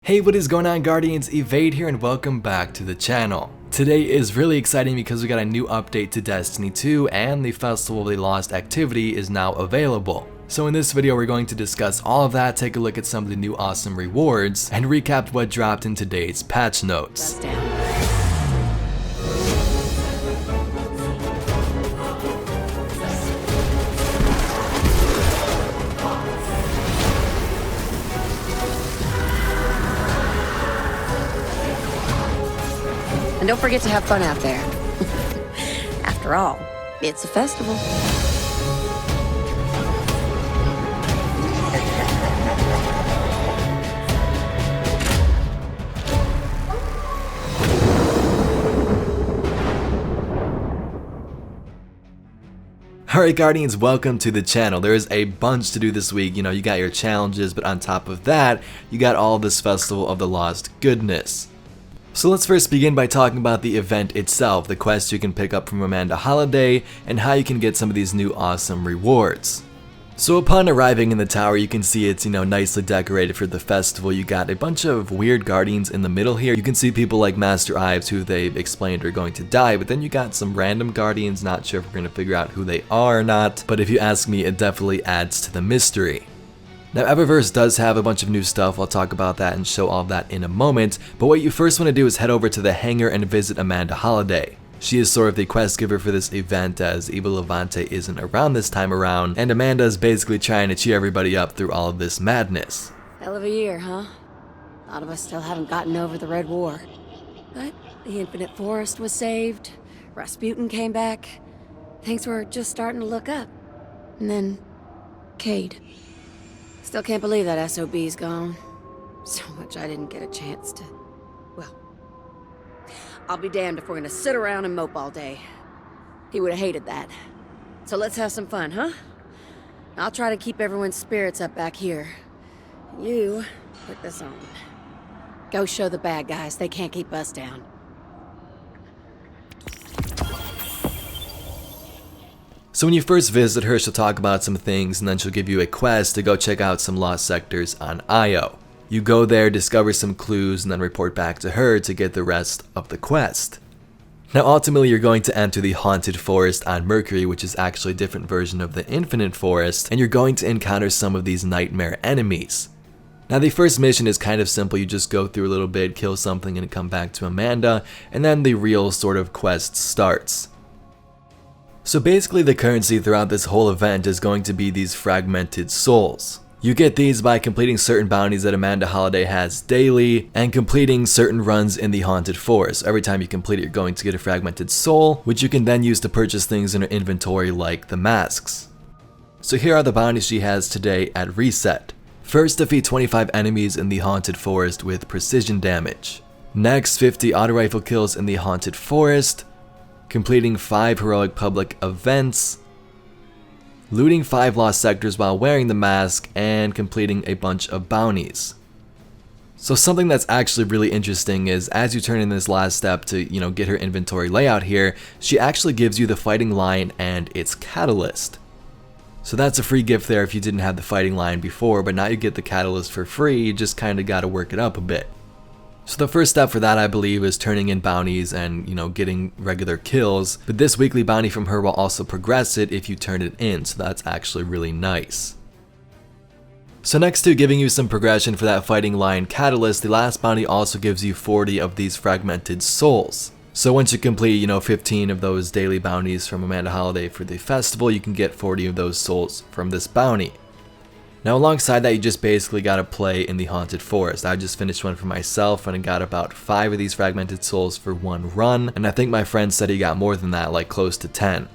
Hey, what is going on, Guardians? Evade here and welcome back to the channel. Today is really exciting because we got a new update to Destiny 2 and the Festival of the Lost activity is now available. So in this video we're going to discuss all of that, take a look at some of the new awesome rewards, and recap what dropped in today's patch notes. And don't forget to have fun out there. After all, it's a festival. Alright, Guardians, welcome to the channel. There is a bunch to do this week. You know, you got your challenges, but on top of that, you got all this Festival of the Lost goodness. So let's first begin by talking about the event itself, the quests you can pick up from Amanda Holiday, and how you can get some of these new awesome rewards. So upon arriving in the tower, you can see it's, nicely decorated for the festival. You got a bunch of weird guardians in the middle here. You can see people like Master Ives, who they've explained are going to die, but then you got some random guardians, not sure if we're going to figure out who they are or not, but if you ask me, it definitely adds to the mystery. Now, Eververse does have a bunch of new stuff. I'll talk about that and show all of that in a moment, but what you first want to do is head over to the hangar and visit Amanda Holiday. She is sort of the quest giver for this event, as Eva Levante isn't around this time around, and Amanda is basically trying to cheer everybody up through all of this madness. Hell of a year, huh? A lot of us still haven't gotten over the Red War. But the Infinite Forest was saved, Rasputin came back, things were just starting to look up. And then, Cade. Still can't believe that SOB's gone. So much I didn't get a chance to... Well, I'll be damned if we're gonna sit around and mope all day. He would have hated that. So let's have some fun, huh? I'll try to keep everyone's spirits up back here. You, put this on. Go show the bad guys they can't keep us down. So when you first visit her, she'll talk about some things, and then she'll give you a quest to go check out some lost sectors on Io. You go there, discover some clues, and then report back to her to get the rest of the quest. Now ultimately you're going to enter the Haunted Forest on Mercury, which is actually a different version of the Infinite Forest, and you're going to encounter some of these nightmare enemies. Now the first mission is kind of simple. You just go through a little bit, kill something, and come back to Amanda, and then the real sort of quest starts. So basically the currency throughout this whole event is going to be these fragmented souls. You get these by completing certain bounties that Amanda Holiday has daily and completing certain runs in the Haunted Forest. Every time you complete it, you're going to get a fragmented soul, which you can then use to purchase things in her inventory like the masks. So here are the bounties she has today at reset. First, defeat 25 enemies in the Haunted Forest with precision damage. Next, 50 auto rifle kills in the Haunted Forest. Completing 5 heroic public events, looting 5 lost sectors while wearing the mask, and completing a bunch of bounties. So something that's actually really interesting is as you turn in this last step to, get her inventory layout here, she actually gives you the fighting line and its catalyst. So that's a free gift there if you didn't have the fighting line before, but now you get the catalyst for free. You just kind of got to work it up a bit. So the first step for that, I believe, is turning in bounties and, getting regular kills. But this weekly bounty from her will also progress it if you turn it in, so that's actually really nice. So next to giving you some progression for that fighting line catalyst, the last bounty also gives you 40 of these fragmented souls. So once you complete, 15 of those daily bounties from Amanda Holiday for the festival, you can get 40 of those souls from this bounty. Now alongside that, you just basically gotta play in the Haunted Forest. I just finished one for myself and I got about 5 of these fragmented souls for one run, and I think my friend said he got more than that, like close to 10.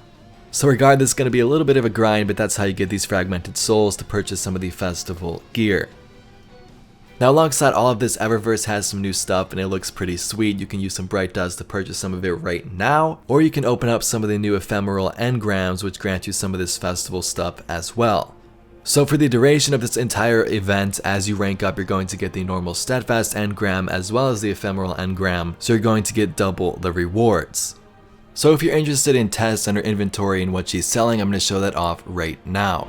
So regardless, it's gonna be a little bit of a grind, but that's how you get these fragmented souls to purchase some of the festival gear. Now alongside all of this, Eververse has some new stuff and it looks pretty sweet. You can use some bright dust to purchase some of it right now, or you can open up some of the new ephemeral engrams, which grant you some of this festival stuff as well. So for the duration of this entire event, as you rank up, you're going to get the normal steadfast engram as well as the ephemeral engram, so you're going to get double the rewards. So if you're interested in Tess and her inventory and what she's selling, I'm going to show that off right now.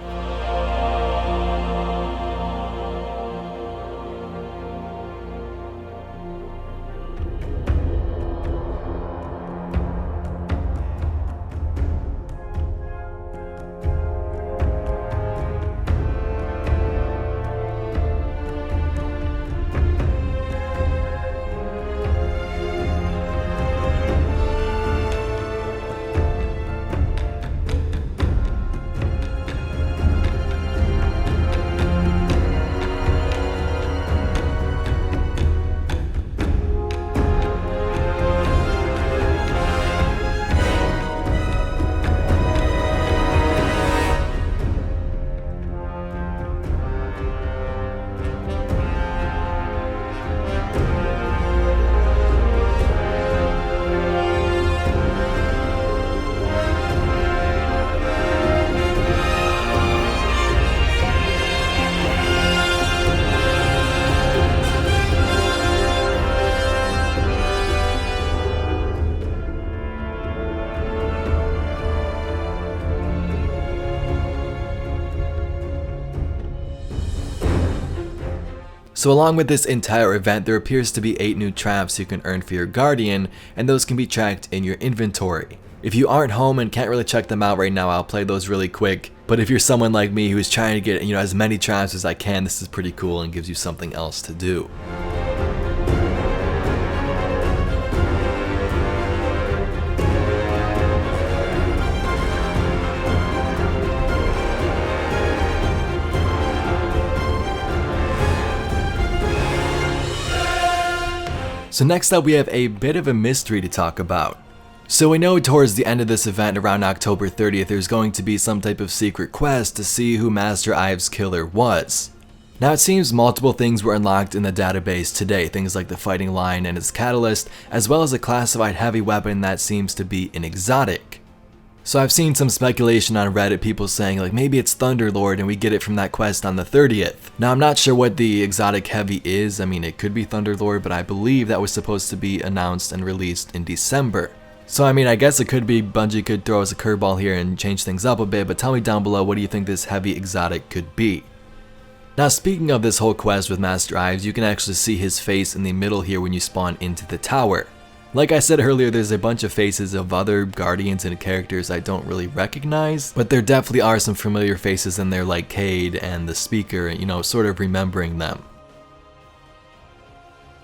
So along with this entire event, there appears to be 8 new traps you can earn for your Guardian, and those can be tracked in your inventory. If you aren't home and can't really check them out right now, I'll play those really quick. But if you're someone like me who's trying to get, as many traps as I can, this is pretty cool and gives you something else to do. So next up, we have a bit of a mystery to talk about. So we know towards the end of this event, around October 30th, there's going to be some type of secret quest to see who Master Ive's killer was. Now it seems multiple things were unlocked in the database today, things like the fighting lion and its catalyst, as well as a classified heavy weapon that seems to be an exotic. So I've seen some speculation on Reddit, people saying like maybe it's Thunderlord and we get it from that quest on the 30th. Now I'm not sure what the exotic heavy is. I mean, it could be Thunderlord, but I believe that was supposed to be announced and released in December. So I mean, I guess it could be Bungie could throw us a curveball here and change things up a bit, but tell me down below, what do you think this heavy exotic could be? Now speaking of this whole quest with Master Ives, you can actually see his face in the middle here when you spawn into the tower. Like I said earlier, there's a bunch of faces of other Guardians and characters I don't really recognize, but there definitely are some familiar faces in there like Cade and the Speaker, sort of remembering them.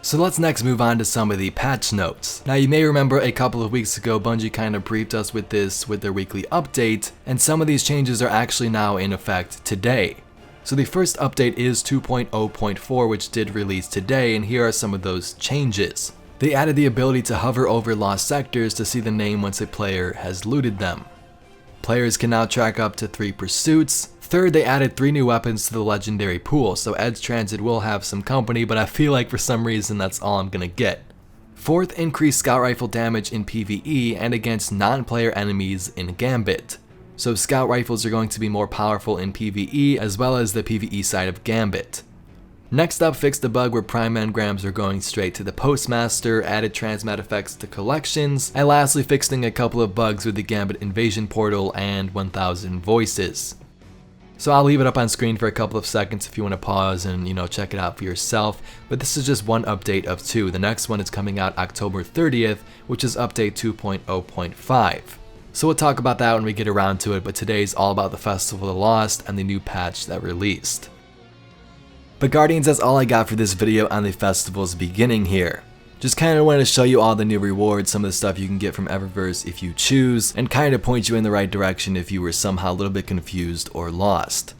So let's next move on to some of the patch notes. Now you may remember a couple of weeks ago, Bungie kind of briefed us with this with their weekly update, and some of these changes are actually now in effect today. So the first update is 2.0.4, which did release today, and here are some of those changes. They added the ability to hover over lost sectors to see the name once a player has looted them. Players can now track up to 3 pursuits. Third, they added 3 new weapons to the legendary pool, so Edge Transit will have some company, but I feel like for some reason that's all I'm gonna get. Fourth, increased scout rifle damage in PvE and against non-player enemies in Gambit. So scout rifles are going to be more powerful in PvE as well as the PvE side of Gambit. Next up, fixed the bug where prime engrams are going straight to the postmaster, added transmat effects to collections, and lastly fixing a couple of bugs with the Gambit invasion portal and 1000 voices. So I'll leave it up on screen for a couple of seconds if you want to pause and check it out for yourself, but this is just one update of 2. The next one is coming out October 30th, which is update 2.0.5. So we'll talk about that when we get around to it, but today's all about the Festival of the Lost and the new patch that released. But Guardians, that's all I got for this video on the festival's beginning here. Just kind of wanted to show you all the new rewards, some of the stuff you can get from Eververse if you choose, and kind of point you in the right direction if you were somehow a little bit confused or lost.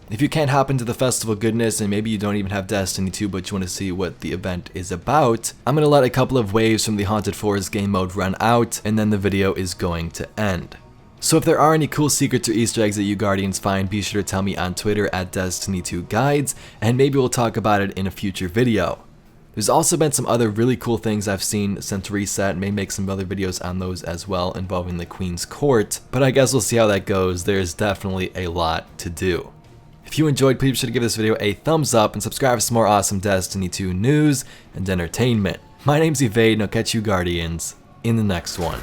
If you can't hop into the festival goodness and maybe you don't even have Destiny 2 but you want to see what the event is about, I'm going to let a couple of waves from the Haunted Forest game mode run out and then the video is going to end. So if there are any cool secrets or Easter eggs that you Guardians find, be sure to tell me on Twitter at Destiny2Guides, and maybe we'll talk about it in a future video. There's also been some other really cool things I've seen since reset, may make some other videos on those as well involving the Queen's Court, but I guess we'll see how that goes. There's definitely a lot to do. If you enjoyed, please be sure to give this video a thumbs up and subscribe for some more awesome Destiny 2 news and entertainment. My name's Evade and I'll catch you Guardians in the next one.